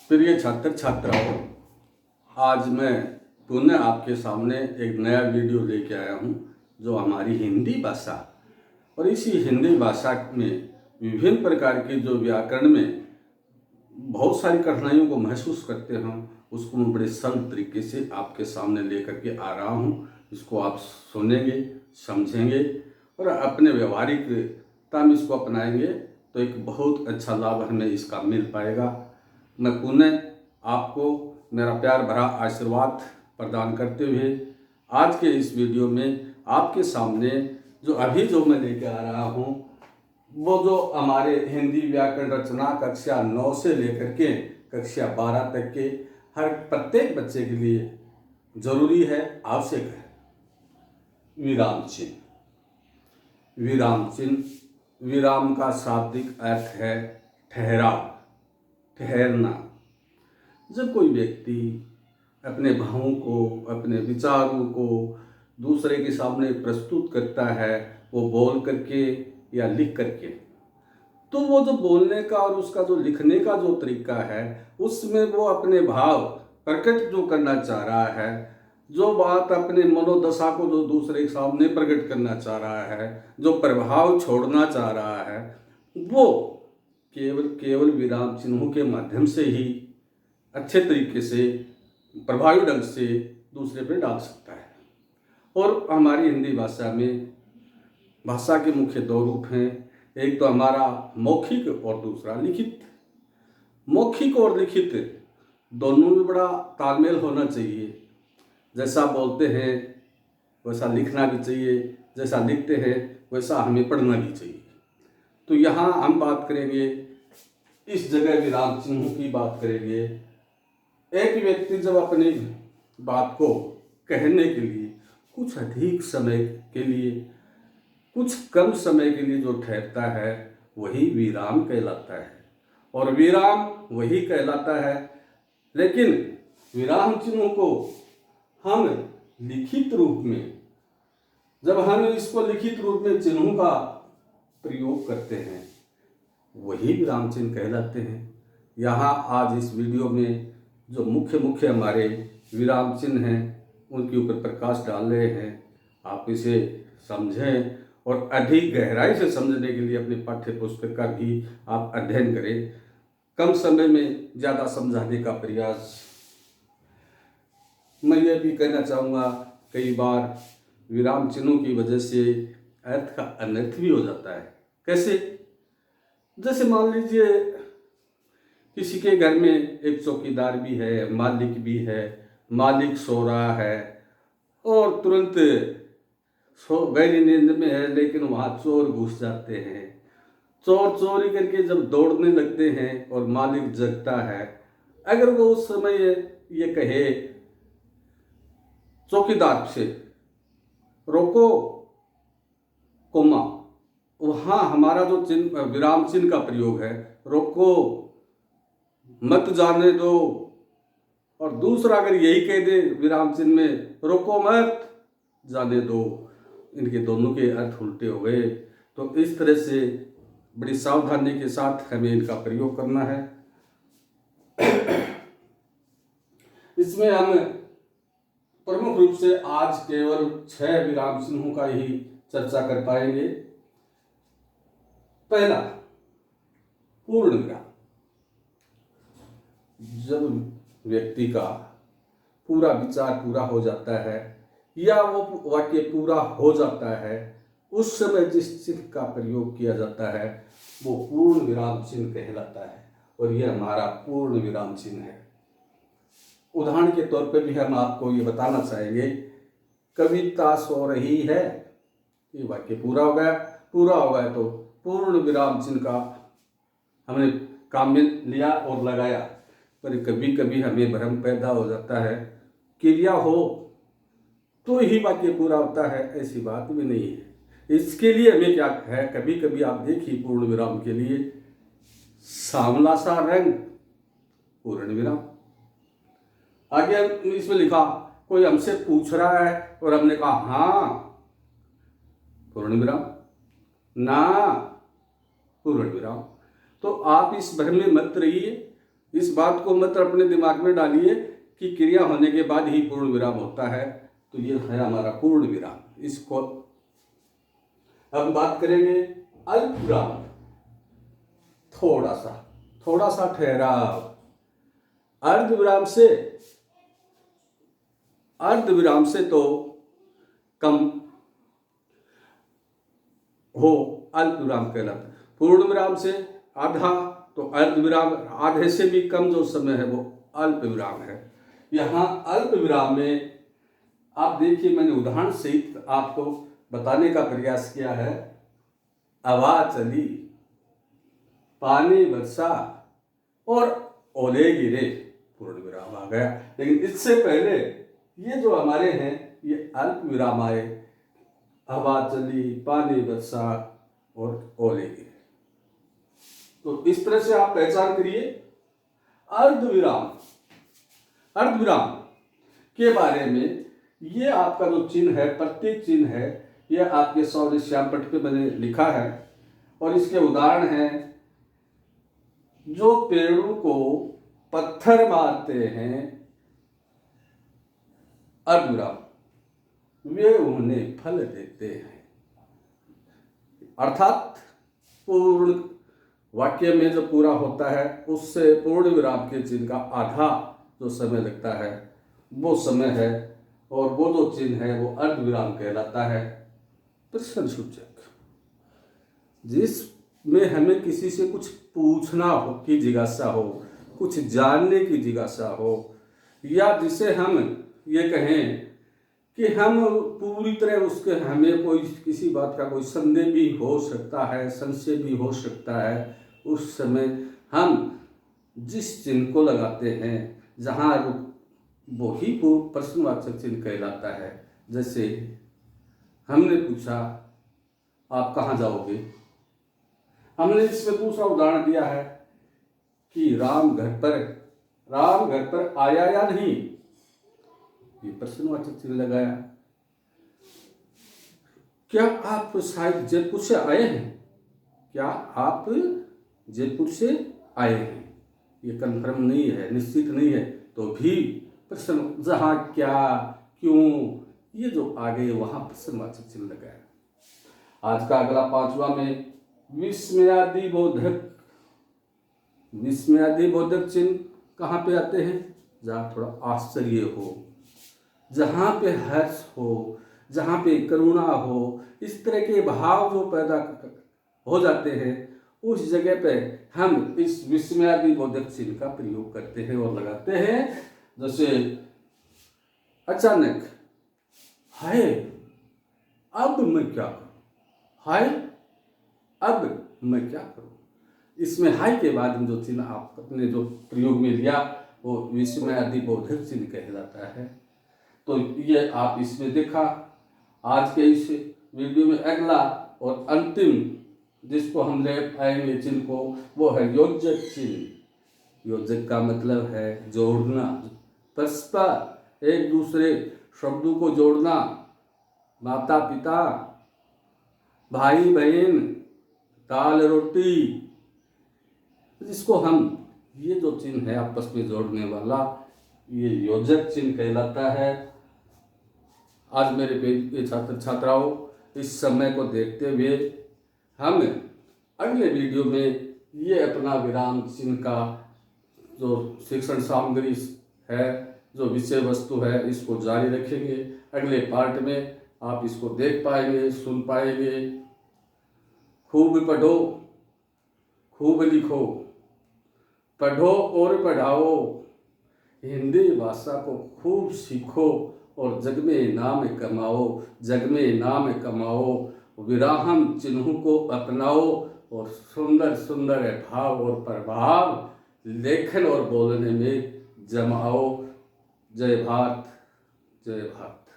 प्रिय छात्र छात्राओं, आज मैं पुनः आपके सामने एक नया वीडियो लेके आया हूँ जो हमारी हिंदी भाषा और इसी हिंदी भाषा में विभिन्न प्रकार के जो व्याकरण में बहुत सारी कठिनाइयों को महसूस करते हैं उसको मैं बड़े सरल तरीके से आपके सामने लेकर के आ रहा हूँ। इसको आप सुनेंगे, समझेंगे और अपने व्यवहारिकता में इसको अपनाएंगे तो एक बहुत अच्छा लाभ हमें इसका मिल पाएगा। मैं पुनः आपको मेरा प्यार भरा आशीर्वाद प्रदान करते हुए आज के इस वीडियो में आपके सामने जो मैं लेके आ रहा हूँ वो जो हमारे हिंदी व्याकरण रचना कक्षा 9 से लेकर के कक्षा 12 तक के हर प्रत्येक बच्चे के लिए जरूरी है, आवश्यक है। विराम चिन्ह। विराम चिन्ह, विराम का शाब्दिक अर्थ है ठहराव, ठहरना। जब कोई व्यक्ति अपने भावों को, अपने विचारों को दूसरे के सामने प्रस्तुत करता है, वो बोल करके या लिख करके, तो वो जो बोलने का और उसका जो लिखने का जो तरीका है उसमें वो अपने भाव प्रकट जो करना चाह रहा है, जो बात अपने मनोदशा को जो दूसरे के सामने प्रकट करना चाह रहा है, जो प्रभाव छोड़ना चाह रहा है, वो केवल विराम चिन्हों के माध्यम से ही अच्छे तरीके से प्रभावी ढंग से दूसरे पे डाल सकता है। और हमारी हिंदी भाषा में भाषा के मुख्य दो रूप हैं, एक तो हमारा मौखिक और दूसरा लिखित। मौखिक और लिखित दोनों में बड़ा तालमेल होना चाहिए। जैसा बोलते हैं वैसा लिखना भी चाहिए, जैसा लिखते हैं वैसा हमें पढ़ना भी चाहिए। तो यहाँ हम बात करेंगे, इस जगह विराम चिन्हों की बात करेंगे। एक व्यक्ति जब अपनी बात को कहने के लिए कुछ अधिक समय के लिए, कुछ कम समय के लिए जो ठहरता है वही विराम कहलाता है। और विराम वही कहलाता है, लेकिन विराम चिन्हों को हम लिखित रूप में, जब हम इसको लिखित रूप में चिन्हों का प्रयोग करते हैं वही विराम चिन्ह कहलाते हैं। यहाँ आज इस वीडियो में जो मुख्य हमारे विराम चिन्ह हैं उनके ऊपर प्रकाश डाल रहे हैं। आप इसे समझें और अधिक गहराई से समझने के लिए अपनी पाठ्य पुस्तक का भी आप अध्ययन करें। कम समय में ज़्यादा समझाने का प्रयास। मैं ये भी कहना चाहूँगा, कई बार विराम चिन्हों की वजह से अर्थ का अनर्थ भी हो जाता है। कैसे? जैसे मान लीजिए किसी के घर में एक चौकीदार भी है, मालिक भी है, मालिक सो रहा है और तुरंत गहरी नींद में है, लेकिन वहाँ चोर घुस जाते हैं। चोर चोरी करके जब दौड़ने लगते हैं और मालिक जगता है, अगर वो उस समय ये कहे चौकीदार से रोको कोमा, वहाँ हमारा जो चिन्ह विराम चिन्ह का प्रयोग है, रोको मत जाने दो, और दूसरा अगर यही कह दे विराम चिन्ह में रोको मत जाने दो, इनके दोनों के अर्थ उल्टे हो गए। तो इस तरह से बड़ी सावधानी के साथ हमें इनका प्रयोग करना है। इसमें हम प्रमुख रूप से आज केवल 6 विराम चिन्हों का ही चर्चा कर पाएंगे। पहला, पूर्ण विराम। जब व्यक्ति का पूरा विचार पूरा हो जाता है या वो वाक्य पूरा हो जाता है, उस समय जिस चिन्ह का प्रयोग किया जाता है वो पूर्ण विराम चिन्ह कहलाता है। और यह हमारा पूर्ण विराम चिन्ह है। उदाहरण के तौर पर भी हम आपको ये बताना चाहेंगे, कविता सो रही है, ये वाक्य पूरा हो गया। पूरा हो गया तो पूर्ण विराम चिन्ह का हमने काम में लिया और लगाया। पर कभी कभी हमें भ्रम पैदा हो जाता है, क्रिया हो तो ही वाक्य पूरा होता है, ऐसी बात भी नहीं है। इसके लिए हमें क्या है, कभी कभी आप देखिए पूर्ण विराम के लिए सांवला सा रंग, पूर्ण विराम। आगे इसमें लिखा, कोई हमसे पूछ रहा है और हमने कहा हाँ, पूर्ण विराम, ना, पूर्ण विराम। तो आप इस भ्रम में मत रहिए, इस बात को मत अपने दिमाग में डालिए कि क्रिया होने के बाद ही पूर्ण विराम होता है। तो ये है हमारा पूर्ण विराम। इसको अब बात करेंगे अल्प विराम। थोड़ा सा ठहराव। अर्ध विराम से तो कम हो अल्प विराम कहलाता है। पूर्ण विराम से आधा, तो अर्ध विराम आधे से भी कम जो समय है वो अल्प विराम है। यहाँ अल्प विराम में आप देखिए, मैंने उदाहरण सहित आपको बताने का प्रयास किया है। हवा चली, पानी बरसा और ओले गिरे, पूर्ण विराम आ गया। लेकिन इससे पहले ये जो हमारे हैं ये अल्प विराम आए। हवा चली, पानी बरसा और ओले गिरे। तो इस तरह से आप पहचान करिए अर्ध विराम के बारे में। ये आपका जो चिन्ह है, प्रत्येक चिन्ह है, यह आपके सौर्य श्यामपट्ट पे मैंने लिखा है। और इसके उदाहरण हैं, जो पेड़ों को पत्थर मारते हैं अर्ध विराम, वे उन्हें फल देते हैं। अर्थात पूर्ण वाक्य में जो पूरा होता है उससे पूर्ण विराम के चिन्ह का आधा जो समय लगता है वो समय है, और वो जो चिन्ह है वो अर्ध विराम कहलाता है। प्रश्न सूचक, जिसमें हमें किसी से कुछ पूछना हो की जिज्ञासा हो, कुछ जानने की जिज्ञासा हो, या जिसे हम ये कहें कि हम पूरी तरह उसके हमें कोई किसी बात का कोई संदेह भी हो सकता है, संशय भी हो सकता है, उस समय हम जिस चिन्ह को लगाते हैं, जहाँ वो ही प्रश्नवाचक चिन्ह कहलाता है। जैसे हमने पूछा आप कहाँ जाओगे, हमने इसमें दूसरा उदाहरण दिया है कि राम घर पर आया या नहीं, ये प्रश्नवाचक चिन्ह लगाया। क्या आप शायद जयपुर से आए हैं, क्या आप जयपुर से आए हैं, ये कन्फर्म नहीं है, निश्चित नहीं है, तो भी प्रश्न, जहाँ, क्या, क्यों, ये जो आगे वहाँ प्रश्नवाचक चिन्ह लगाया। आज का अगला 5वां में विस्मयादिबोधक चिन्ह कहाँ पे आते हैं, जहाँ थोड़ा आश्चर्य हो, जहाँ पे हर्ष हो, जहाँ पे करुणा हो, इस तरह के भाव जो पैदा हो जाते हैं, उस जगह पे हम इस विस्मयादिबोधक चिन्ह का प्रयोग करते हैं और लगाते हैं। जैसे अचानक, हाय अब मैं क्या करूं, हाय अब मैं क्या करूं, इसमें हाय के बाद में जो चिन्ह आपने जो प्रयोग में लिया वो विस्मयादिबोधक चिन्ह कहलाता है। तो ये आप इसमें देखा। आज के इस वीडियो में अगला और अंतिम जिसको हम ले पाएंगे चिन्ह को, वो है योजक चिन्ह। योजक का मतलब है जोड़ना, परस्पर एक दूसरे शब्दों को जोड़ना, माता पिता, भाई बहन, दाल रोटी, जिसको हम ये जो चिन्ह है आपस में जोड़ने वाला, ये योजक चिन्ह कहलाता है। आज मेरे प्रिय छात्र छात्राओं, इस समय को देखते हुए हम अगले वीडियो में ये अपना विराम चिन्ह का जो शिक्षण सामग्री है, जो विषय वस्तु है, इसको जारी रखेंगे। अगले पार्ट में आप इसको देख पाएंगे, सुन पाएंगे। खूब पढ़ो, खूब लिखो, पढ़ो और पढ़ाओ, हिंदी भाषा को खूब सीखो और जग में नाम कमाओ, जग में नाम कमाओ। विराम चिन्हों को अपनाओ और सुंदर सुंदर भाव और प्रभाव लेखन और बोलने में जमाओ। जय भारत, जय भारत।